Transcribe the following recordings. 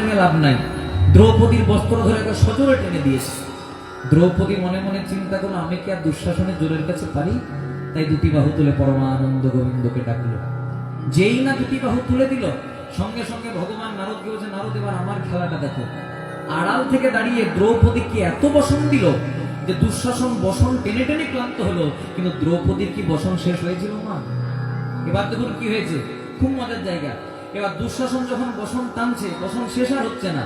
প্রেমে লাভ নাই। দ্রৌপদীর বস্ত্র ধরে একটা সজোরে টেনে দিয়েছে। দ্রৌপদী মনে মনে চিন্তা করলো, আমি কি আর দুঃশাসনের জোরের কাছে পারি? তাই দুটি বাহু তুলে পরমানন্দ গোবিন্দকে ডাকলো। যেই না দুটি বাহু তুলে দিল, সঙ্গে সঙ্গে ভগবান নারদকে বলছে, নারদ এবার আমার খেলাটা দেখো। আড়াল থেকে দাঁড়িয়ে দ্রৌপদীকে এত বসন দিল যে দুঃশাসন বসন টেনে টেনে ক্লান্ত হলো, কিন্তু দ্রৌপদীর কি বসন শেষ হয়েছিল না? এবার দেখুন কি হয়েছে, খুব মজার জায়গা। এবার দুঃশাসন যখন বসন টানছে, বসন শেষ আর হচ্ছে না।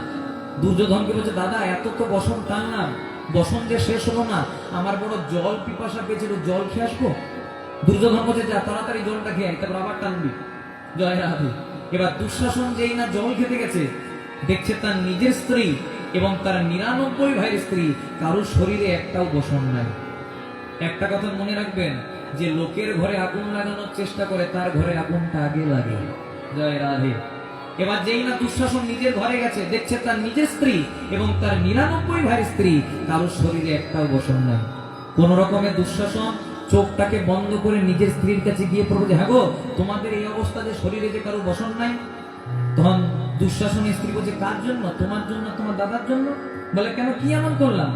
দুর্যোধনকে বলছে, দাদা এত তো বসন টানলাম, বসন যে শেষ হলো না, আমার বড় জল পিপাসা পেয়েছিল, জল খেয়ে আসবো। দুর্যোধন বলছে, যা তাড়াতাড়ি জলটা খেয়ে আয়, তারপর আবার টানবি। জয় রাধে। এবার দুঃশাসন যেই না জল খেতে গেছে, দেখছে তার নিজের স্ত্রী এবং তার 99 ভাইয়ের স্ত্রী কারোর শরীরে একটাও বসন নাই। একটা কথা মনে রাখবেন, যে লোকের ঘরে আগুন লাগানোর চেষ্টা করে, তার ঘরে আগুনটা আগে লাগে। জয় রাধে। এবার যেই না দুঃশাসন নিজের ঘরে গেছে, দেখছে তার নিজের স্ত্রী এবং তার 99 ভাইয়ের স্ত্রী কারোর শরীরে একটাও বসন নাই। কোন রকমে দুঃশাসন চোখটাকে বন্ধ করে নিজের স্ত্রীর কাছে গিয়ে পড়বে, হ্যাঁ গো, তোমাদের এই অবস্থা যে শরীরে যে কারো বসন নাই। তখন দুঃশাসনের স্ত্রী বলছে, কার জন্য? তোমার জন্য, তোমার দাদার জন্য। বলে, কেন, কি এমন করলাম?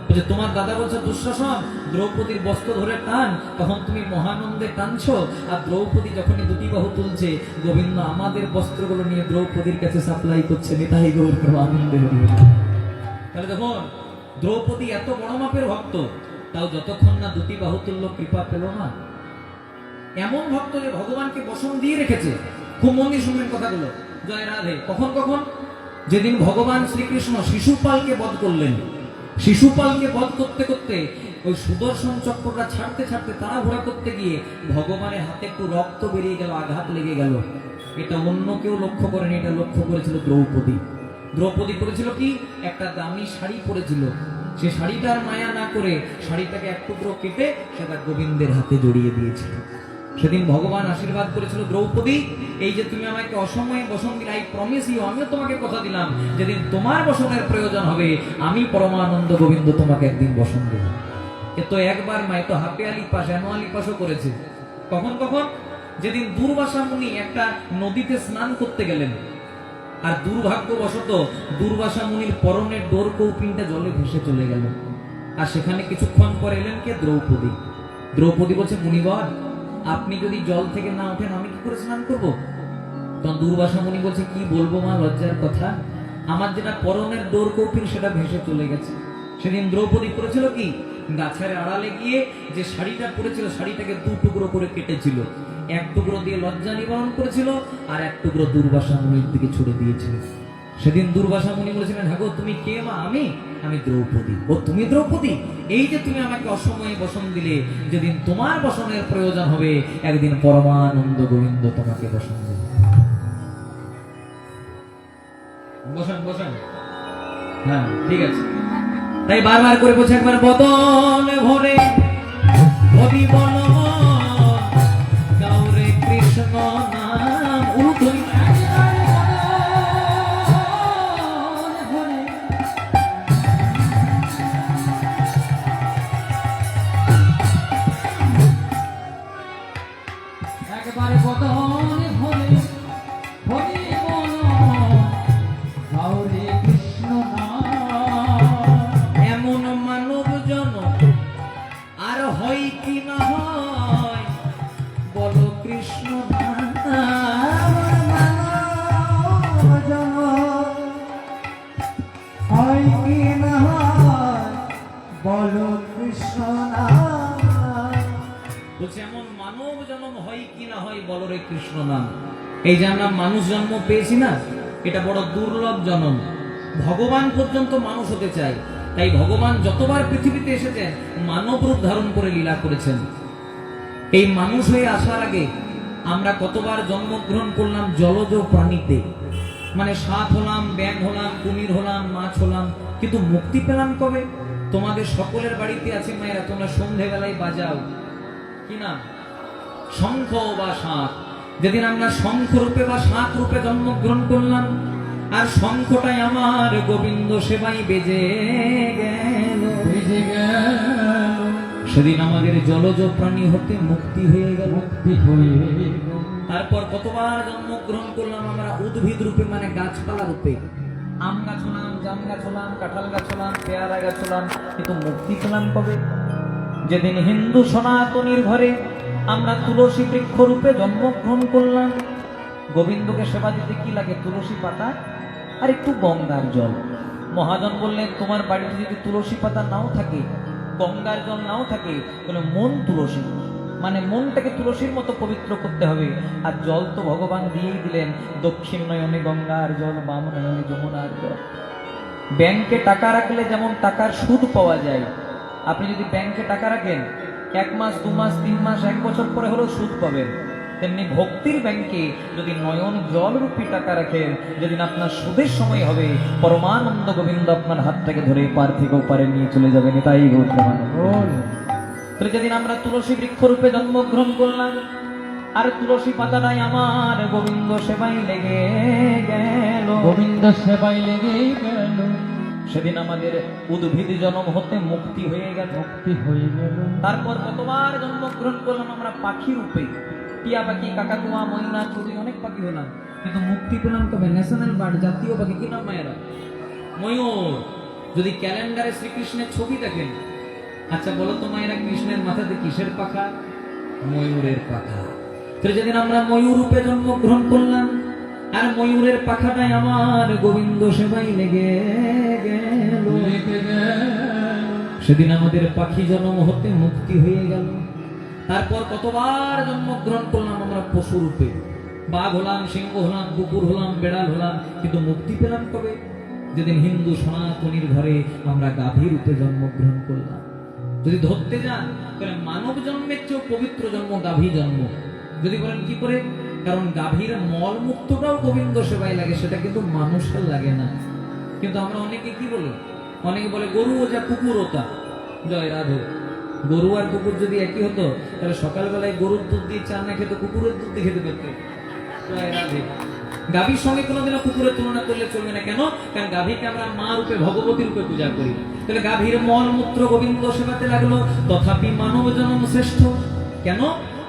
বলছে, তোমার দাদা বলছে, দুঃশাসন দ্রৌপদীর বস্ত্র ধরে টান, তখন তুমি মহানন্দে টানছো, আর দ্রৌপদী যখনই দুটি বাহু তুলছে, গোবিন্দ আমাদের বস্ত্রগুলো নিয়ে দ্রৌপদীর কাছে সাপ্লাই করছে। নিতাই গৌর আনন্দে। তাহলে দেখুন, দ্রৌপদী এত বড় মাপের ভক্ত, তাও যতক্ষণ না দুটি বাহু তুলল কৃপা পেল না। এমন ভক্ত যে ভগবানকে বসন দিয়ে রেখেছে। খুব মন দিয়ে শুনবেন কথাগুলো। জয় রাধে। কখন কখন? যেদিন ভগবান শ্রীকৃষ্ণ শিশুপালকে বধ করলেন, শিশুপালকে বধ করতে করতে ওই সুদর্শন চক্রটা ছাড়তে ছাড়তে তাড়াহুড়া করতে গিয়ে ভগবানের হাতে একটু রক্ত বেরিয়ে গেল, আঘাত লেগে গেল। এটা অন্য কেউ লক্ষ্য করেনি, এটা লক্ষ্য করেছিল দ্রৌপদী। দ্রৌপদী করেছিল কি, একটা দামি শাড়ি পরেছিল, সে শাড়িটার মায়া না করে শাড়িটাকে এক টুকরো কেটে সেটা গোবিন্দের হাতে জড়িয়ে দিয়েছিল। সেদিন ভগবান আশীর্বাদ করেছিল, দ্রৌপদী, এই যে তুমি আমাকে অসময়ে বসন দিলে, আই প্রমিস ইউ, আমিও তোমাকে কথা দিলাম, যেদিন তোমার বসনের প্রয়োজন হবে, আমি পরমানন্দ গোবিন্দ তোমাকে একদিন বসন দেব। এ তো একবার নয়, তো হাফে আলি পাশ, অ্যানুয়ালি পাশও করেছে। কখন কখন? যেদিন দুর্বাসা মুনি একটা নদীতে স্নান করতে গেলেন, আর দুর্ভাগ্যবশত দুর্বাসা মুনির পরনের ডোর কৌপিনটা জলে ভেসে চলে গেল। আর সেখানে কিছুক্ষণ পর এলেন কে? দ্রৌপদী। দ্রৌপদী বলছে, মুনিবর, আপনি যদি জল থেকে না ওঠেন আমি কি করে স্নান করবো? তখন দুর্বাসা মুনি বলছে, কি বলবো মা, লজ্জার কথা, আমার যেটা পরনের ডোর কৌপিন সেটা ভেসে চলে গেছে। সেদিন দ্রৌপদী করেছিল কি, গাছের আড়ালে গিয়ে যে শাড়িটা পরেছিল, শাড়িটাকে দু টুকরো করে কেটেছিল। এক টুকরো দিয়ে লজ্জা নিবারণ করেছিল, আর এক টুকরো দুর্বাসা মুনির দিকে ছুড়ে দিয়েছিল। সেদিন দুর্বাসা মুনি বলেছিলেন, হ্যাঁ গো, তুমি কে মা? আমি দ্রৌপদী। ও তুমি দ্রৌপদী? এই যে তুমি আমাকে অসময়ে বসন দিলে, যেদিন তোমার বসনের প্রয়োজন হবে, একদিন পরমানন্দ গোবিন্দ তোমাকে বসন দেবে। বসন বসন। হ্যাঁ, ঠিক আছে। তাই বারবার করে বলছে, একবার বদন ভরে হরি বল গৌরে কৃষ্ণ নাম উঠুই। একবার বদন ভরে হরি বল গৌরে কৃষ্ণ নাম। এমন মানব জন্ম আর হয় কি না হয়, বলো কৃষ্ণ নাম। মানব জন্ম হয় কি না হয়, বলো কৃষ্ণ নাম। বলছে, এমন মানব জন্ম হয় কি না হয়, বলো রে কৃষ্ণ নাম। এই যে আমরা মানুষ জন্ম পেয়েছি না, এটা বড় দুর্লভ জন্ম। ভগবান পর্যন্ত মানুষ হতে চায়, তাই ভগবান যতবার পৃথিবীতে এসেছেন মানব রূপ ধারণ করে লীলা করেছেন। এই মানুষ হয়ে আসার আগে আমরা কতবার জন্মগ্রহণ করলাম জলজ প্রাণীতে, মানে সাপ হলাম, ব্যাঙ হলাম, কুমির হলাম, মাছ হলাম, কিন্তু মুক্তি পেলাম কবে? তোমাদের সকলের বাড়িতে আছে মায়েরা, তোমরা সন্ধ্যেবেলায় বাজাও, কি নাম? শঙ্খ বা শাঁখ। যেদিন আমরা শঙ্খ রূপে বা শাঁখ রূপে জন্মগ্রহণ করলাম, আর শঙ্খটাই আমার গোবিন্দ সেবাই বেজে গেল, বেজে গেল, সেদিন আমাদের জলজ প্রাণী হতে মুক্তি হয়ে গেল, মুক্তি হয়ে গেল। তারপর কতবার জন্মগ্রহণ করলাম আমরা উদ্ভিদ রূপে, মানে গাছপালা রূপে। আম গাছ হলাম, জাম গাছ হলাম, কাঁঠাল গাছ হলাম, পেয়ারা গাছ হলাম, কিন্তু মুক্তি পেলাম কবে? যেদিন হিন্দু সনাতনীর ঘরে আমরা তুলসী বৃক্ষরূপে জন্মগ্রহণ করলাম। গোবিন্দকে সেবা দিতে কি লাগে? তুলসী পাতা আর একটু গঙ্গার জল। মহাজন বললেন, তোমার বাড়িতে যদি তুলসী পাতা নাও থাকে, গঙ্গার জল নাও থাকে, তাহলে মন তুলসী, মানে মনটাকে তুলসীর মতো পবিত্র করতে হবে। আর জল তো ভগবান দিয়েই দিলেন, দক্ষিণ নয়নে গঙ্গার জল, বাম নয়নে যমুনার জল। ব্যাংকে টাকা রাখলে যেমন টাকার সুদ পাওয়া যায়, আপনি যদি ব্যাংকে টাকা রাখেন 1 মাস 2 মাস 3 মাস 1 বছর পরে হলেও সুদ পাবেন, তেমনি ভক্তির ব্যাংকে যদি নয়ন জলরূপী টাকা রাখেন, যেদিন আপনার সুদের সময় হবে, পরমানন্দ গোবিন্দ আপনার হাতটাকে ধরে পার থেকে ওপারে নিয়ে চলে যাবেন। তাই তাহলে যেদিন আমরা তুলসী বৃক্ষরূপে জন্মগ্রহণ করলাম, আর তুলসী পাতাটাই আমার গোবিন্দ সেবায় লেগে গেল, গোবিন্দ সেবায় লেগে গেল, সেদিন আমাদের উদ্ভিদ জন্ম হতে মুক্তি হয়ে গেল। মুক্তি হয়ে গেল। তারপর কতবার জন্মগ্রহণ করলাম আমরা পাখি রূপে, টিয়া পাখি, কাকাতুয়া, ময়না, চড়ুই, অনেক পাখি হলাম, কিন্তু মুক্তি পেলাম তবে ন্যাশনাল বার্ড, জাতীয় পাখি কি নাম মায়েরা? ময়ূর। যদি ক্যালেন্ডারে শ্রীকৃষ্ণের ছবি দেখেন, আচ্ছা বলো তো মায়েরা, কৃষ্ণের মাথাতে কিসের পাখা? ময়ূরের পাখা। তো যেদিন আমরা ময়ূর রূপে জন্মগ্রহণ করলাম, আর ময়ূরের পাখাটাই আমার গোবিন্দ সেবাই লেগে গেল, সেদিন আমাদের পাখি জন্ম হতে মুক্তি হয়ে গেল। তারপর কতবার জন্মগ্রহণ করলাম আমরা পশু রূপে, বাঘ হলাম, সিংহ হলাম, কুকুর হলাম, বেড়াল হলাম, কিন্তু মুক্তি পেলাম কবে? যেদিন হিন্দু সনাতনীর ঘরে আমরা গাভী রূপে জন্মগ্রহণ করলাম। যদি ধরতে যান তাহলে মানব জন্মের চেয়েও পবিত্র জন্ম গাভী জন্ম। যদি বলেন কি করে? কারণ গাভীর মলমূত্রটাও গোবিন্দ সেবায় লাগে, সেটা কিন্তু মানুষের লাগে না। কিন্তু আমরা অনেকে কি বলি? অনেকে বলে গরু ও যা কুকুর ওটা। জয় রাধে। গরু আর কুকুর যদি একই হতো, তাহলে সকালবেলায় গরুর দুধ দিয়ে চা না খেতে কুকুরের দুধ দিয়ে খেতে পেত। জয় রাধে। গাভীর সঙ্গে কোনোদিনও কুকুরের তুলনা করলে চলবে না। কেন? কারণ গাভীকে আমরা মা রূপে, ভগবতী রূপে পূজা করি। তাহলে গাভীর মলমূত্র গোবিন্দ সেবাতে লাগলো, তথাপি মানব জন্ম শ্রেষ্ঠ। কেন?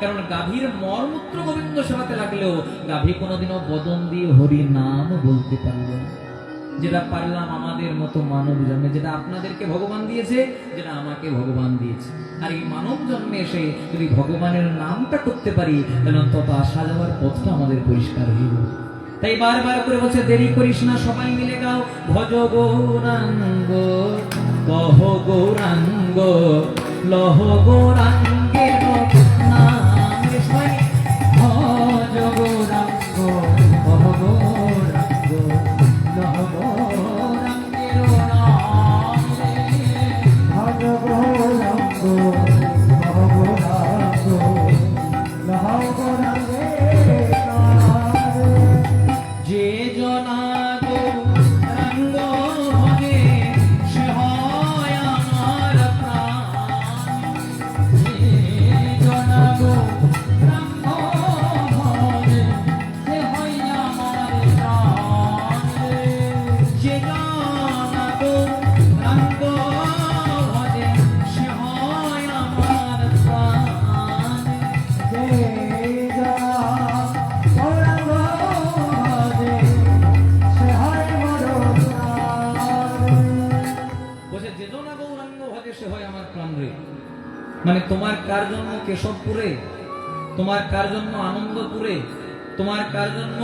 কারণ গাভীর মলমূত্র গোবিন্দ সেবাতে লাগলেও গাভী কোনোদিনও বদন দিয়ে হরি নাম বলতে পারবে না। যেটা পারলাম আমাদের মতো মানব জন্মে, যেটা আপনাদেরকে ভগবান দিয়েছে, যেটা আমাকে ভগবান দিয়েছে। আর এই মানব জন্মে এসে যদি ভগবানের নামটা করতে পারি, তাহলে তত আসা যাওয়ার পথটা আমাদের পরিষ্কার হয়ে যাবে। তাই বারবার করে বলছে, দেরি করিস না, সবাই মিলে গাও, ভজ গৌরাঙ্গ কহ গৌরাঙ্গ লহ গৌরাঙ্গের নামে, সবাই ভজ গৌরাঙ্গ কহ গৌরাঙ্গ লহ গৌরাঙ্গের নামে, ভজ গৌরাঙ্গ কহ গৌরাঙ্গ লহ গৌরাঙ্গের নামে। যে জনা গৌরাঙ্গ ভজে সে হয় আমার প্রাণ, যে জনা গৌরাঙ্গ ভজে সে হয় আমার প্রাণ, যে জনা গৌরাঙ্গ ভজে সে হয় আমার প্রাণ। যে জনা গৌরাঙ্গ ভজে সে হয় মোর প্রাণ। বলছে যে জনা গৌরাঙ্গ ভজে সে হয় আমার প্রাণ রে। মানে তোমার কার জন্ম কেশবপুরে, তোমার কার জন্ম আনন্দপুরে, তোমার কার জন্ম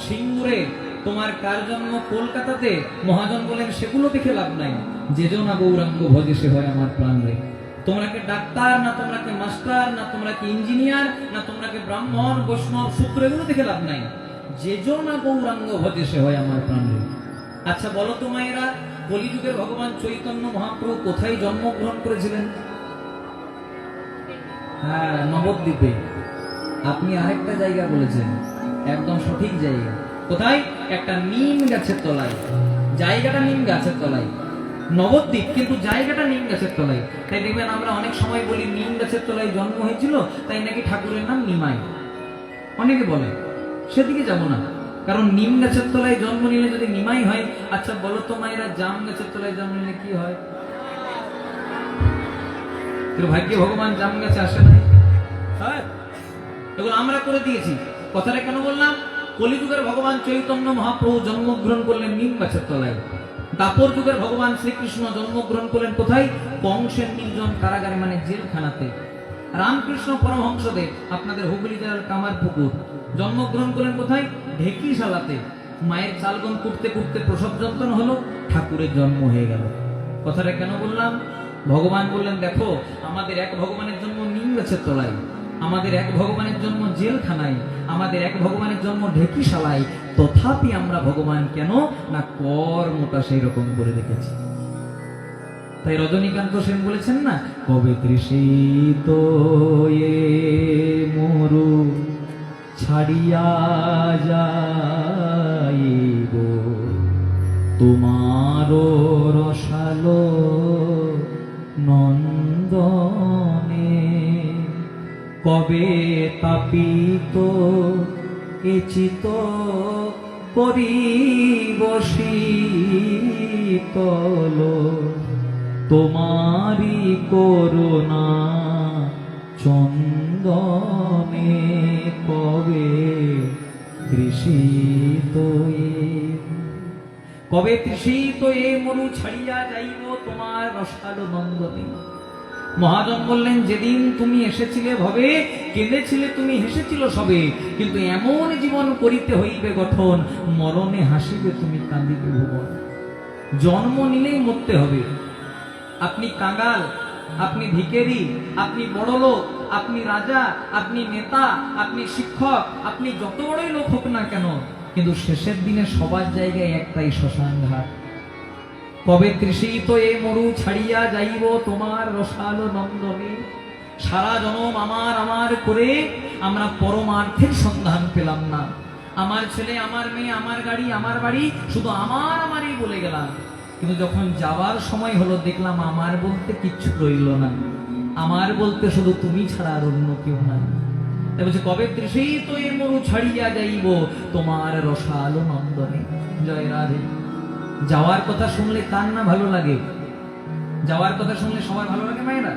সিঙ্গুরে, তোমার কার জন্ম কলকাতাতে, মহাজন বলেন সেগুলো দেখে লাভ নাই। যে জনা গৌরাঙ্গ ভজে সে হয় আমার প্রাণ রে। তোমরা কি ডাক্তার, না তোমরা কি মাস্টার, না তোমরা কি ইঞ্জিনিয়ার, না তোমরা কি ব্রাহ্মণ, বৈষ্ণব, শূদ্র, এগুলো দেখে লাভ নাই। যে জনা গৌরাঙ্গ ভজে সে হয় আমার প্রাণ রে। আচ্ছা বলো তো মায়েরা, কলিযুগের ভগবান চৈতন্য মহাপ্রভু কোথায় জন্মগ্রহণ করেছিলেন? হ্যাঁ, নবদ্বীপে। আপনি আরেকটা জায়গা বলেছেন, একদম সঠিক জায়গা। কোথায়? একটা নিম গাছের তলায়। জায়গাটা নিম গাছের তলায়, নবদ্বীপ, কিন্তু জায়গাটা নিম গাছের তলায়। তাই দেখবেন আমরা অনেক সময় বলি নিম গাছের তলায় জন্ম হয়েছিল, তাই নাকি ঠাকুরের নাম নিমাই। অনেকে বলে, সেদিকে যাব না। কারণ নিম গাছের তলায় জন্ম নিলে যদি নিমাই হয়, আচ্ছা বলো তো মায়েরা, জাম গাছের তলায় জন্ম নিলে কি হয়? ভাগ্যে ভগবান জাম গাছে আসে নাই। হ্যাঁ, এগুলো আমরা করে দিয়েছি। কথাটা কেন বললাম? কলিযুগের ভগবান চৈতন্য মহাপ্রভু জন্মগ্রহণ করলেন নিম গাছের তলায়। দাপর যুগের ভগবান শ্রীকৃষ্ণ জন্মগ্রহণ করলেন কোথায়? কংসের নির্জন কারাগারে, মানে জেলখানাতে। রামকৃষ্ণ পরমহংসদেব আপনাদের হুগলি জেলার কামারপুকুর জন্মগ্রহণ করলেন কোথায়? ঢেকিশালাতে। মায়ের চালগম কুটতে কুটতে প্রসব যন্ত্রণা হলো, ঠাকুরের জন্ম হয়ে গেল। কথাটা কেন বললাম? ভগবান বললেন, দেখো আমাদের এক ভগবানের জন্ম নিম গাছের তলায়, আমাদের এক ভগবানের জন্ম জেলখানায়, আমাদের এক ভগবানের জন্ম ঢেকিশালায়, তথাপি আমরা ভগবান কেন না কর্মটা সেই রকম করে রেখেছি। তাই রজনীকান্ত সেন বলেছেন না, কবে তৃষিত এ মরু ছাড়িয়া যাইব তোমার রসালো নন্দনে, কবে তাপিত এ চিত করিব শীতল তোমারি করুণা চন্দনে, কবে তৃষিত কবে তৃষিত এ মরু ছাড়িয়া যাইব তোমার রসালো নন্দনে। মহাজন বললেন, যেদিন তুমি এসেছিলে ভবে, কেঁদেছিলে তুমি, হেসেছিল সবে, কিন্তু এমন জীবন করিতে হইবে গঠন, মরণে হাসিবে তুমি, কাঁদিবে ভুবন। জন্ম নিলেই মরতে হবে। আপনি কাঙাল, আপনি ভিখারি, আপনি বড়লোক, আপনি রাজা, আপনি নেতা, আপনি শিক্ষক, আপনি যত বড়ই লোক হোক না কেন, কিন্তু শেষের দিনে সবার জায়গায় একটাই শ্মশান ঘাট। কবে তৃষিত এ মরু ছাড়িয়া যাইব তোমার রসালো নন্দনে। সারা জনম আমার আমার করে আমরা পরমার্থের সন্ধান পেলাম না। আমার ছেলে, আমার মেয়ে, আমার গাড়ি, আমার বাড়ি, শুধু আমার আমারই বলে গেলাম। কিন্তু যখন যাওয়ার সময় হলো, দেখলাম আমার বলতে কিচ্ছু রইল না। আমার বলতে শুধু তুমি ছাড়া আর অন্য কেউ নাই। তাই বলছে, কবে তৃষিত এ মরু ছাড়িয়া যাইব তোমার রসালো নন্দনে। জয় রাধে। যাওয়ার কথা শুনলে কার না ভালো লাগে? যাওয়ার কথা শুনলে সবার ভালো লাগে, মায়েরা?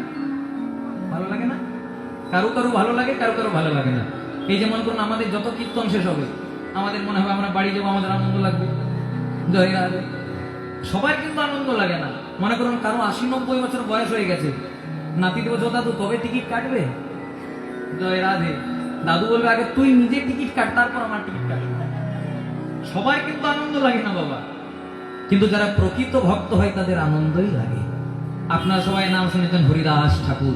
ভালো লাগে না? কারো কারো ভালো লাগে, কারো কারো ভালো লাগে না। এই যে মনে করুন, আমাদের যত কীর্তন শেষ হবে আমাদের মনে হবে আমরা বাড়ি যাবো, আমাদের আনন্দ লাগবে। জয় রাধে। সবার কিন্তু আনন্দ লাগে না। মনে করুন কারো ৮০-৯০ বছর বয়স হয়ে গেছে, নাতি দেবো, দাদু কবে টিকিট কাটবে? জয় রাধে। দাদু বলবে, আগে তুই নিজে টিকিট কাট, তারপর আমার টিকিট কাটবে। সবার কিন্তু আনন্দ লাগে না বাবা, কিন্তু যারা প্রকৃত ভক্ত হয় তাদের আনন্দই লাগে। আপনারা সবাই নাম শুনেছেন হরিদাস ঠাকুর।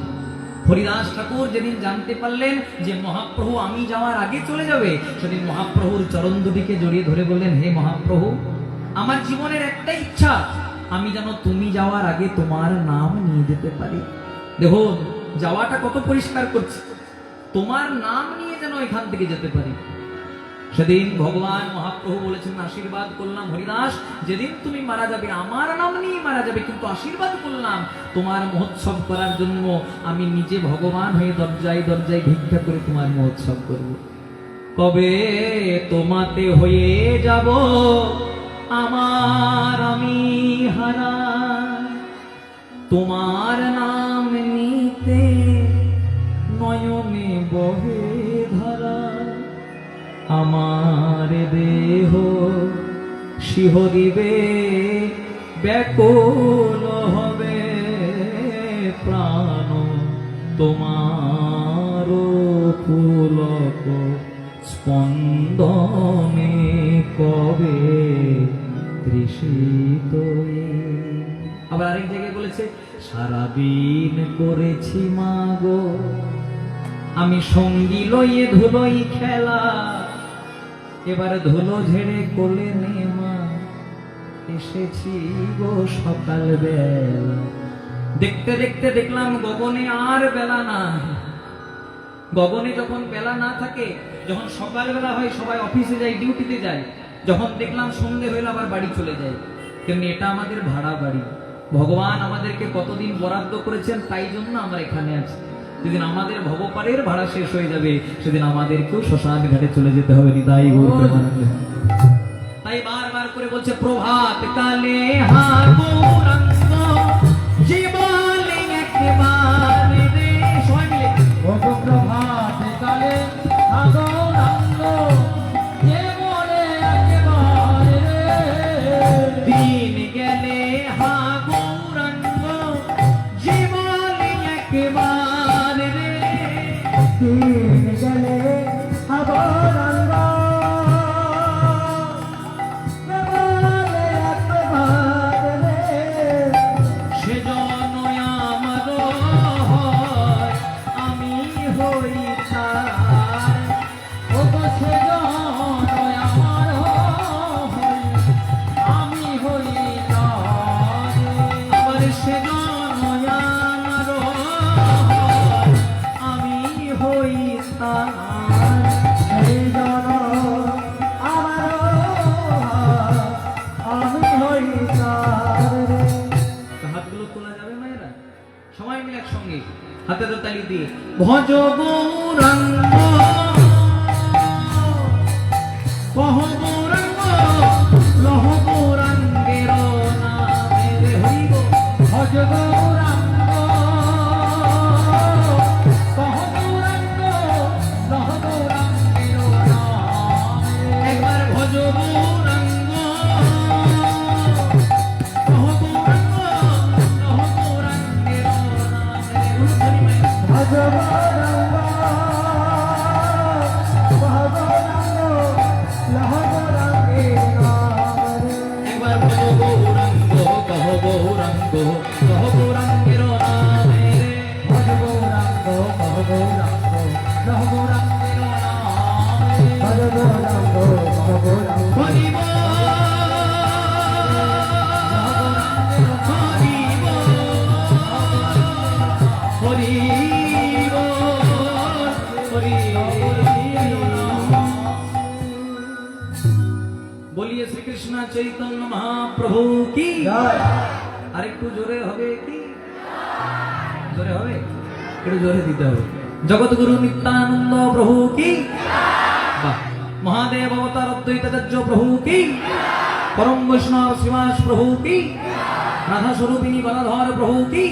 হরিদাস ঠাকুর যেদিন জানতে পারলেন যে মহাপ্রভু আমি যাওয়ার আগে চলে যাবে, সেদিন মহাপ্রভুর চরণ দুটিকে জড়িয়ে ধরে বললেন, হে মহাপ্রভু, আমার জীবনের একটা ইচ্ছা, আমি যেন তুমি যাওয়ার আগে তোমার নাম নিয়ে যেতে পারি। দেখো যাওয়াটা কত পরিষ্কার করছে, তোমার নাম নিয়ে যেন এখান থেকে যেতে পারি। সেদিন ভগবান মহাপ্রভু বলেছেন, আশীর্বাদ করলাম হরিদাস, যেদিন তুমি মারা যাবে আমার নাম নিয়ে মারা যাবে, কিন্তু আশীর্বাদ করলাম তোমার মহোৎসব করার জন্য আমি নিজে ভগবান হয়ে দরজায় দরজায় ভিক্ষা করে তোমার মহোৎসব করব। কবে তোমাতে হয়ে যাব আমার আমি হারা, তোমার নাম নিতে নয়নে বহে ধারা, আমার দেহ শিহরিবে ব্যাকুল হবে প্রাণ, তোমার পুলক স্পন্দনে কবে তৃষিত। আবার আরেক জায়গায় বলেছে, সারাদিন করেছি মাগো আমি সঙ্গী লইয়ে ধুলোই খেলা, এবার ধুলো ঝেড়ে কোলে নে মা, এসেছি গো সকাল বেলা। দেখতে দেখতে দেখলাম গগনে আর বেলা না। গগনে যখন বেলা না থাকে, যখন সকালবেলা হয় সবাই অফিসে যায়, ডিউটিতে যায়, যখন দেখলাম সন্ধে হইলে আবার বাড়ি চলে যায়। তেমনি এটা আমাদের ভাড়া বাড়ি। ভগবান আমাদেরকে কতদিন বরাদ্দ করেছেন, তাই জন্য আমরা এখানে আছি। যেদিন আমাদের ভবপারের ভাড়া শেষ হয়ে যাবে, সেদিন আমাদেরকেও শ্মশান ঘাটে চলে যেতে হবে। নিতাই গৌর প্রেমানন্দে। তাই বারবার করে বলছে, প্রভাত কালে হাগুরাঙ্গ জীবনে একবার রে, সবাই মিলে প্রভাত কালে হাগুরাঙ্গ জীবনে পয়সার রে তো হাতগুলো তোলা যাবে মায়েরা, সবাই মিলে একসঙ্গে হাতে তো তালি দিয়ে ভজ গৌরাঙ্গ কহ গৌরাঙ্গ লহ গৌরাঙ্গের নামে রে হইব ভজ গৌরাঙ্গ কহ গৌরাঙ্গ লহ গৌরাঙ্গের নামে একবার ভজ গৌরাঙ্গ কহ গৌরাঙ্গ লহ গৌরাঙ্গের নামে রে হইব। ভজ গৌরাঙ্গ কহ গৌরাঙ্গ লহ গৌরাঙ্গের নামে একবার ভজ গৌরাঙ্গ কহ গৌরাঙ্গ লহ গৌরাঙ্গের নামে রে ভজ গৌরাঙ্গ কহ গৌরাঙ্গ লহ গৌরাঙ্গের নামে ভজ গৌরাঙ্গ কহ গৌরাঙ্গ হরিব बोलिए श्री कृष्ण चैतन्य महाप्रभु की জয় আরেকটু জোরে হবে কি জোরে হবে একটু জোরে দিতে হবে জগৎগুরু নিত্যানন্দ প্রভু কি বাহ মহাদেব অবতার অদ্বৈতাচার্য প্রভু কি পরম বৈষ্ণব শ্রীবাস প্রভু কি রাধা স্বরূপিনী গদাধর প্রভু কি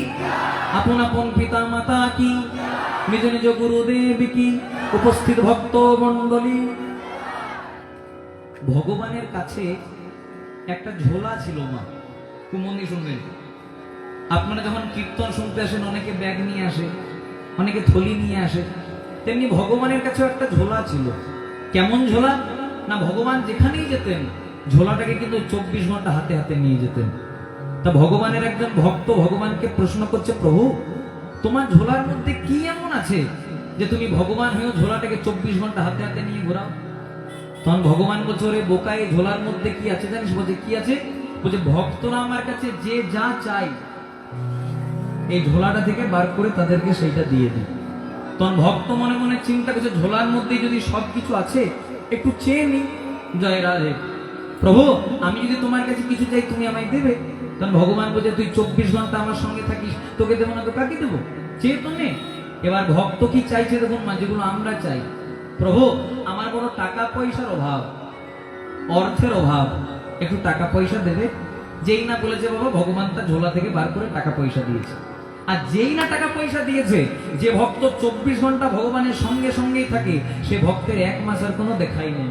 আপন আপন পিতা মাতা কি নিজ নিজ গুরুদেব কি উপস্থিত ভক্ত মণ্ডলী ভগবানের কাছে একটা ঝোলা ছিল মা, খুব মন দিয়ে শুনবেন। আপনারা যখন কীর্তন শুনতে আসেন অনেকে ব্যাগ নিয়ে আসে, অনেকে থলি নিয়ে আসে, তেমনি ভগবানের কাছেও একটা ঝোলা ছিল। কেমন ঝোলা না, ভগবান যেখানেই যেতেন ঝোলাটাকে কিন্তু 24 ঘন্টা হাতে হাতে নিয়ে যেতেন। তা ভগবানের একজন ভক্ত ভগবানকে প্রশ্ন করছে, প্রভু তোমার ঝোলার মধ্যে কি এমন আছে যে তুমি ভগবান হয়েও ঝোলাটাকে 24 ঘন্টা হাতে হাতে নিয়ে ঘোরাও? তখন ভগবান বলছে, ওরে বোকা, এই ঝোলার মধ্যে কি আছে জানিস? বলছে কি আছে? বলছে ভক্তরা আমার কাছে যে যা চাই এই ঝোলাটা থেকে বার করে তাদেরকে সেইটা দিয়ে দিই। তখন ভক্ত মনে মনে চিন্তা করছে, ঝোলার মধ্যে যদি সবকিছু আছে একটু চেয়ে নি। জয় রাধে। প্রভু আমি যদি তোমার কাছে কিছু চাই তুমি আমায় দেবে? তখন ভগবান বলছে, তুই 24 ঘন্টা আমার সঙ্গে থাকিস, তোকে দেবো না তো কাকে দেবো? চেয়ে তো নে। এবার ভক্ত কি চাইছে দেখুন মা, যেগুলো আমরা চাই। প্রভু আমার বড় টাকা পয়সার অভাব, অর্থের অভাব, একটু টাকা পয়সা দেবে। যেই না বলেছে বাবা, ভগবান তার ঝোলা থেকে বার করে টাকা পয়সা দিয়েছে। আর যেই না টাকা পয়সা দিয়েছে, যে ভক্ত 24 ঘন্টা ভগবানের সঙ্গে সঙ্গেই থাকে, সে ভক্তের 1 মাস আর কোনো দেখাই নেই।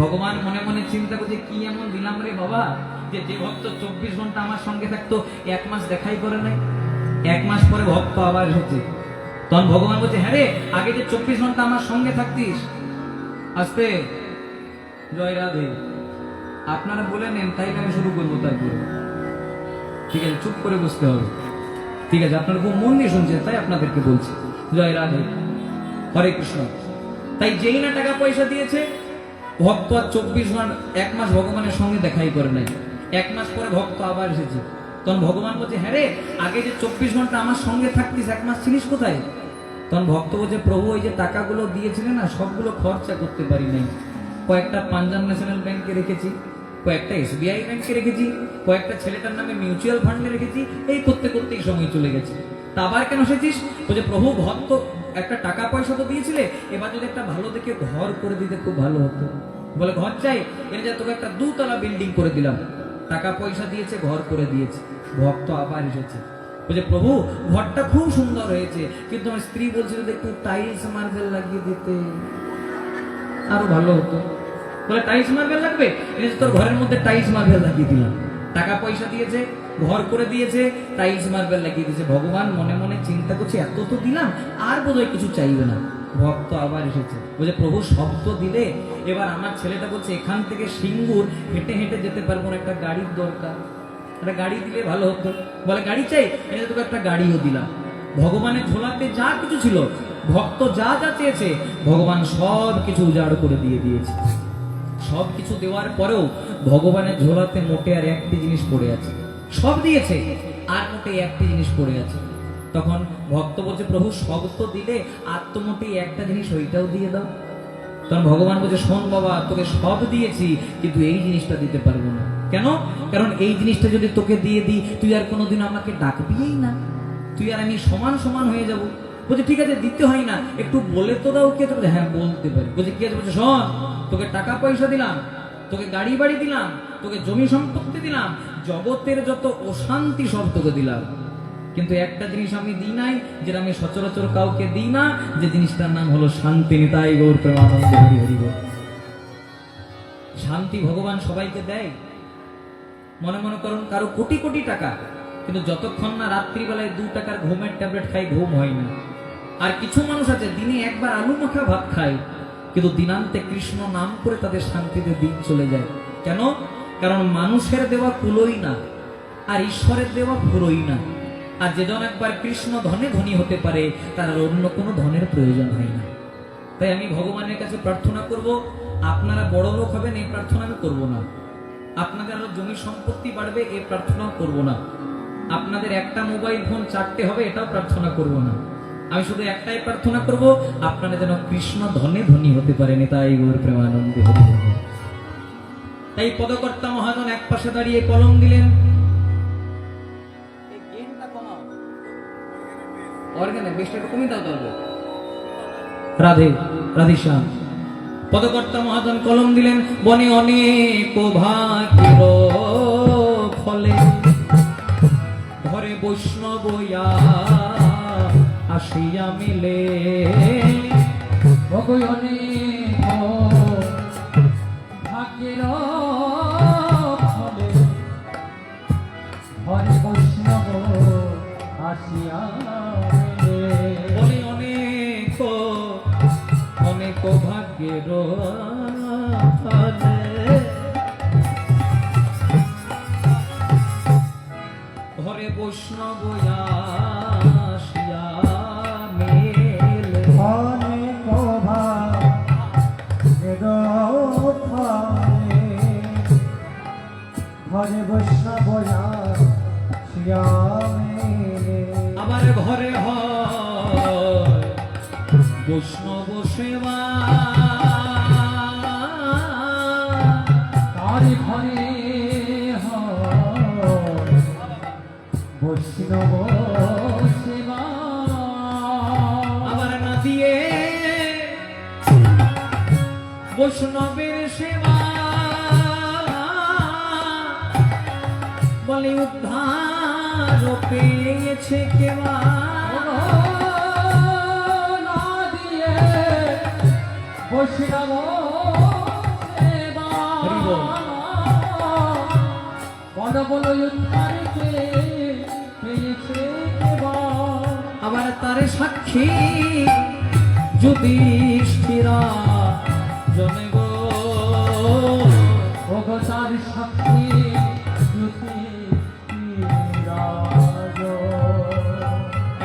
ভগবান মনে মনে চিন্তা করছে, কি এমন দিলাম রে বাবা যে যে ভক্ত 24 ঘন্টা আমার সঙ্গে থাকতো 1 মাস দেখাই করে নাই। 1 মাস পরে ভক্ত আবার এসেছে। তখন ভগবান বলছে, হ্যাঁ রে, আগে যে 24 ঘন্টা আমার সঙ্গে থাকতিস। আস্তে, জয় রাধে। আপনারা বলে নেন, তাই আমি শুরু করবো। তারপরে ঠিক আছে, চুপ করে বসতে হবে। ঠিক আছে, আপনারা খুব মন দিয়ে শুনছেন তাই আপনাদেরকে বলছি। জয় রাধে, হরে কৃষ্ণ। তাই যেই না টাকা পয়সা দিয়েছে, ভক্ত আর 24 ঘন্টা 1 মাস ভগবানের সঙ্গে দেখাই করে নাই। 1 মাস পরে ভক্ত আবার এসেছে। তখন ভগবান বলছে, হ্যাঁ রে, আগে যে 24 ঘন্টা আমার সঙ্গে থাকতিস, 1 মাস ছিলিস কোথায়? তখন ভক্ত বলছে, প্রভু ওই যে টাকাগুলো দিয়েছিলেন না, সবগুলো খরচা করতে পারি নাই। কয়েকটা পাঞ্জাব ন্যাশনাল ব্যাংকে রেখেছি, কয়েকটা SBI ব্যাংকে রেখেছি, কয়েকটা ছেলেটার নামে মিউচুয়াল ফান্ডে রেখেছি, এই করতে করতেই সময় চলে গেছে। তা আবার কেন এসেছিস? বলছে, প্রভু ভক্ত একটা টাকা পয়সা তো দিয়েছিলে, এবার যদি একটা ভালো দেখে ঘর করে দিতে খুব ভালো হতো। বলে ঘর চাই, এনে যে তোকে একটা 2 তলা বিল্ডিং করে দিলাম। টাকা পয়সা দিয়েছে, ঘর করে দিয়েছে। ভক্ত আবার এসেছে, বলছে, প্রভু ঘরটা খুব সুন্দর হয়েছে, কিন্তু আমার স্ত্রী বলছিল যে একটু টাইলস মার্বেল লাগিয়ে দিতে আরো ভালো হতো। বলে টাইলস মার্বেল লাগবে, এনে তোর ঘরের মধ্যে টাইলস মার্বেল লাগিয়ে দিলাম। টাকা পয়সা দিয়েছে, ঘর করে দিয়েছে, টাইলস মার্বেল লাগিয়ে দিয়েছে। ভগবান মনে মনে চিন্তা করছে, এত তো দিলাম, আর বোধহয় কিছু চাইবে না। ভক্ত আবার এসেছে, বলছে, প্রভু শব্দ দিলে এবার আমার ছেলেটা বলছে এখান থেকে সিঙ্গুর হেঁটে হেঁটে যেতে পারবো না, একটা গাড়ির দরকার, একটা গাড়ি দিলে ভালো হতো। বলে গাড়ি চাই, এনে তোকে একটা গাড়িও দিলাম। ভগবানের ঝোলাতে যা কিছু ছিল, ভক্ত যা যা চেয়েছে, ভগবান সব কিছু উজাড় করে দিয়ে দিয়েছে। সব কিছু দেওয়ার পরেও ভগবানের ঝোলাতে মোটে আর একটি জিনিস পড়ে আছে। সব দিয়েছে আর মোটে একটি জিনিস পড়ে আছে। তখন ভক্ত বলছে, প্রভু সব তো দিলে, আর তো মোটে একটা জিনিস, ওইটাও দিয়ে দাও। তখন ভগবান বলছে, শোন বাবা, তোকে সব দিয়েছি, কিন্তু এই জিনিসটা দিতে পারবো না। কেন? কারণ এই জিনিসটা যদি তোকে দিয়ে দিই, তুই আর কোনোদিন আমাকে ডাকবিই না, তুই আর আমি সমান সমান হয়ে যাব। বলছে ঠিক আছে, দিতে হয় না, একটু বলে তো দাও কে? তোকে হ্যাঁ বলতে পারি। বলছে কি আছে? বলছে শোন, তোকে টাকা পয়সা দিলাম, তোকে গাড়ি বাড়ি দিলাম, তোকে জমি সম্পত্তি দিলাম, জগতের যত অশান্তি সব তোকে দিলাম, কিন্তু একটা জিনিস আমি দিই নাই, যেটা আমি সচরাচর কাউকে দিই না, যে জিনিসটার নাম হলো শান্তি। নিতাই গৌর প্রেমানন্দ, হরি হরি বল। শান্তি ভগবান সবাইকে দেয়। মনে মনে করুন কারো কোটি কোটি টাকা, কিন্তু যতক্ষণ না রাত্রিবেলায় 2 টাকার ঘুমের ট্যাবলেট খাই, ঘুম হয় না। আর কিছু মানুষ আছে দিনে একবার আলু মাখা ভাত খায়, কিন্তু দিনান্তে কৃষ্ণ নাম করে তাদের শান্তিতে দিন চলে যায়। কেন? কারণ মানুষের দেওয়া কুলোই না, আর ঈশ্বরের দেওয়া ফুরোই না। আর যেজন একবার কৃষ্ণ ধনে ধনী হতে পারে, তার আর অন্য কোনো ধনের প্রয়োজন হয় না। তাই আমি ভগবানের কাছে প্রার্থনা করব, আপনারা বড় লোক হবেন এই প্রার্থনা আমি করব না, আপনাদের আরো জমি সম্পত্তি বাড়বে এই প্রার্থনাও করব না, আপনাদের একটা মোবাইল ফোন 4টে হবে এটাও প্রার্থনা করব না। আমি শুধু একটাই প্রার্থনা করব, আপনারা যেন কৃষ্ণ ধনে ধনী হতে পারেন। তাই গৌর প্রেমানন্দে হরি হরি। তাই পদকর্তা মহাজন এক পাশে দাঁড়িয়ে কলম দিলেন, অর্গানে বেশটা কমই দাও তাহলে। রাধে রাধেশ্যাম। পদকর্তা মহাজন কলম দিলেন, বনে অনেক ভাগ্যের ফলে ঘরে বৈষ্ণব আসিয়া মিলে। অনেক ভাগ্যের ফলে হরে বৈষ্ণব আসিয়া বনে অনেক অনেক ভাগ্যের ফলে ঘরে বৈষ্ণব আসিয়া মেলে। অনেক ভাগ্যের ফলে হরে বৈষ্ণব আসিয়া মেলে। আমার ঘরে হয় বৈষ্ণব সেবা, তার ঘরে হয় বৈষ্ণব সেবা। আমার না দিয়ে বৈষ্ণবের সেবা, বলে উদ্ধার পেয়েছে কেবা। না দিয়ে বৈষ্ণব সেবা হরি বল। বড় বড় উদ্ধারকে পেয়েছে কেবা। আবার তার সাক্ষী যুধিষ্ঠিরা জনে গো, ওগো তার সাক্ষী যুধিষ্ঠিরাজ।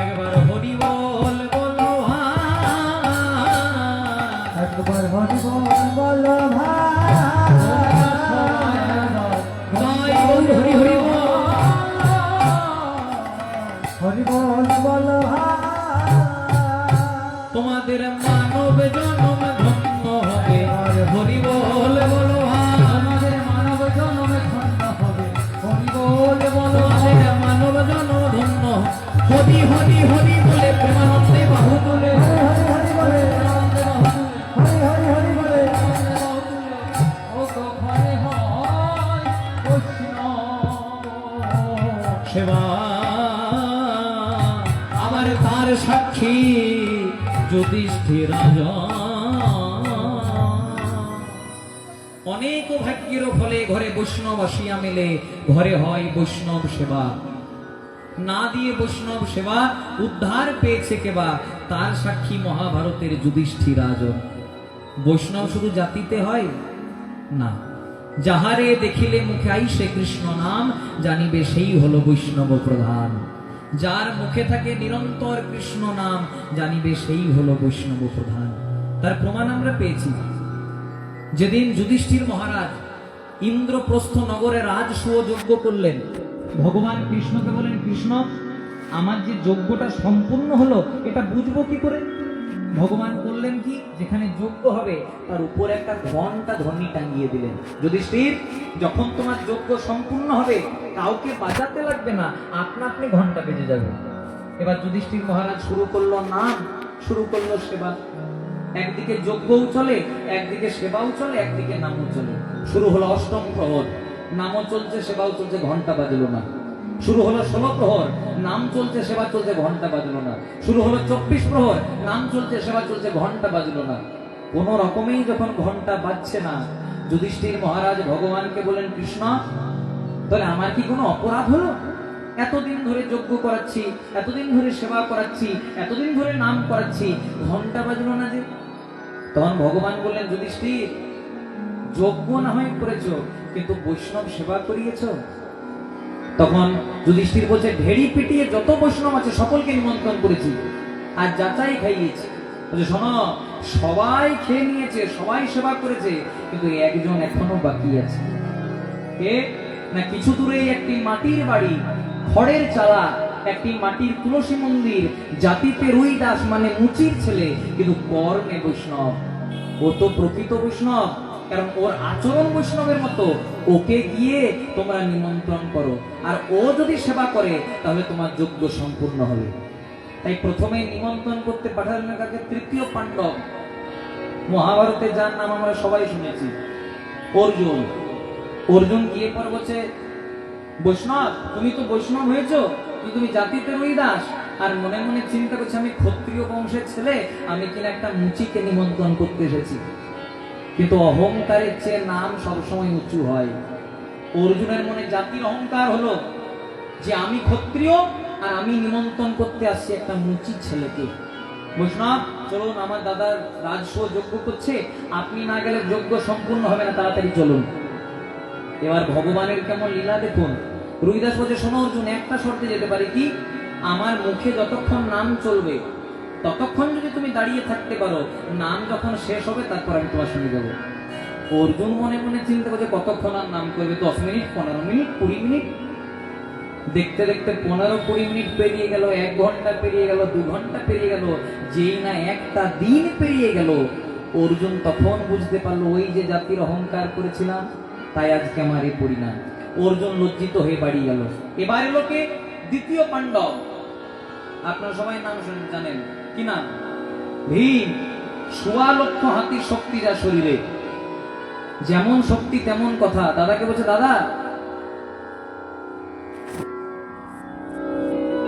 একবার হরি বল বলো ভাই, একবার হরি বল বলো ভাই। জয় বল হরি হরি বল। হরি বল বলো ভাই। তোমাদের মানব জন্ম ধন্য হবে, হরি বল বলো ভাই। আমাদের মানব জন্মে ধন্য হবে, হরি বল বলো ভাই। তোমাদের মানব জন্ম ধন্য, হরি হরি হরি বলে প্রেমানন্দে বাহু তুলে। হরি হরি হরি বলে, হরি হরি হরি বলে। ও গো ঘরে হয় বৈষ্ণব সেবা, আবার তার সাক্ষী যুধিষ্ঠিরা। অনেক ভাগ্যের ফলে ঘরে বৈষ্ণব আসিয়া মেলে, ঘরে হয় বৈষ্ণব সেবা। না দিয়ে বৈষ্ণব সেবা উদ্ধার পেয়েছে কেবা, তার সাক্ষী মহাভারতের যুধিষ্ঠিরাজ। বৈষ্ণব শুধু জাতিতে হয় না, যাহারে দেখিলে মুখে আইসে কৃষ্ণ নাম, জানিবে সেই হলো বৈষ্ণব প্রধান। যার মুখে থাকে নিরন্তর কৃষ্ণ নাম, জানিবে সেই হলো বৈষ্ণব প্রধান। তার প্রমাণ আমরা পেয়েছি যেদিন যুধিষ্ঠির মহারাজ ইন্দ্রপ্রস্থ নগরে রাজসূয় যজ্ঞ করলেন, ভগবান কৃষ্ণকে বলেন, কৃষ্ণ আমার যে যজ্ঞটা সম্পূর্ণ হলো এটা বুঝবো কি করে? ভগবান করলেন কি, যেখানে যজ্ঞ হবে তার উপর একটা ঘন্টা ধ্বনি টাঙিয়ে দিলেন। যুধিষ্ঠির, যখন তোমার যজ্ঞ সম্পূর্ণ হবে কাউকে বাজাতে লাগবে না, আপনা আপনি ঘন্টা বেজে যাবে। এবার যুধিষ্ঠির মহারাজ শুরু করলো নাম, শুরু করলো সেবা। একদিকে যজ্ঞও চলে, একদিকে সেবাও চলে, একদিকে নামও চলে। শুরু হলো অষ্টম প্রহর, নামও চলছে সেবাও চলছে, ঘন্টা বাজলো না। শুরু হলো 16 প্রহর, নাম চলছে সেবা চলছে, ঘন্টা বাজলো না। শুরু হলো 24 প্রহর, নাম চলছে সেবা চলছে, ঘন্টা বাজলো না। কোন রকমেই যখন ঘন্টা বাজছে না, যুধিষ্ঠির মহারাজ ভগবানকে বলেন, কৃষ্ণ, তাহলে আমার কি কোনো অপরাধ হলো? এতদিন ধরে যজ্ঞ করাচ্ছি, এতদিন ধরে সেবা করাচ্ছি, এতদিন ধরে নাম করাচ্ছি, ঘন্টা বাজলো না যে? তখন ভগবান বললেন, যুধিষ্ঠির, যজ্ঞ না হয় করেছ, কিন্তু বৈষ্ণব সেবা করিয়েছ? তখন যুধিষ্ঠির বলছে, ঢেড়ি পিটিয়ে যত বৈষ্ণব আছে সকলকে নিমন্ত্রণ করেছি, আর যাচাই খাইয়েছি। বলছে, শোনো, সবাই খেয়ে নিয়েছে, সবাই সেবা করেছে, কিন্তু একজন এখনো বাকি আছে। কে না? কিছু দূরে একটি মাটির বাড়ি, খড়ের চালা, একটি মাটির তুলসী মন্দির, জাতিতে রুই দাস মানে মুচির ছেলে, কিন্তু কর্মে বৈষ্ণব। ও তো প্রকৃত বৈষ্ণব, কারণ ওর আচরণ বৈষ্ণবের মতো। ওকে গিয়ে তোমরা নিমন্ত্রণ করো, আর ও যদি সেবা করে তাহলে তোমার যজ্ঞ সম্পূর্ণ হবে। তাই প্রথমে নিমন্ত্রণ করতে পাঠালেন কাকে? তৃতীয় পাণ্ডব, মহাভারতে যার নাম আমরা সবাই শুনেছি, অর্জুন। অর্জুন গিয়ে পর বলছে, বৈষ্ণব, তুমি তো বৈষ্ণব হয়েছো, কিন্তু তুমি জাতিতে রুই দাস। আর মনে মনে চিন্তা করছে, আমি ক্ষত্রিয় বংশের ছেলে, আমি কিনা একটা মুচিকে নিমন্ত্রণ করতে এসেছি। কিন্তু অহংকারের চেয়ে নাম সবসময় উঁচু হয়। অর্জুনের মনে জাতির অহংকার হলো যে আমি ক্ষত্রিয়, আর আমি নিমন্ত্রণ করতে আসছি একটা মুচি ছেলেকে। বৈষ্ণব, চলুন, আমার দাদা রাজস্ব যজ্ঞ করছে, আপনি না গেলে যজ্ঞ সম্পূর্ণ হবে না, তাড়াতাড়ি চলুন। এবার ভগবানের কেমন লীলা দেখুন। রুইদাস বলছে, শোনো অর্জুন, একটা শর্তে যেতে পারি, কি? আমার মুখে যতক্ষণ নাম চলবে ততক্ষণ যদি তুমি দাঁড়িয়ে থাকতে পারো, নাম যখন শেষ হবে তারপর আমি তোমার সঙ্গে যাবো। অর্জুন মনে মনে চিন্তা করছে, কতক্ষণ আর নাম করবে? 10 মিনিট, 15 মিনিট, 20 মিনিট। দেখতে দেখতে 15-20 মিনিট পেরিয়ে গেল, 1 ঘন্টা পেরিয়ে গেল, 2 ঘন্টা পেরিয়ে গেল, যেই না একটা দিন পেরিয়ে গেল, অর্জুন তখন বুঝতে পারলো, ওই যে জাতির অহংকার করেছিলাম, তাই আজকে আমার এই পরিণাম। অর্জুন লজ্জিত হয়ে বাড়ি গেল। এবার এলো কে? দ্বিতীয় পাণ্ডব। আপনারা সবাই নাম শুনে জানেন, কি নাম? ভীম। 1.25 লক্ষ হাতির শক্তি যা শরীরে, যেমন শক্তি তেমন কথা। দাদাকে বলছে, দাদা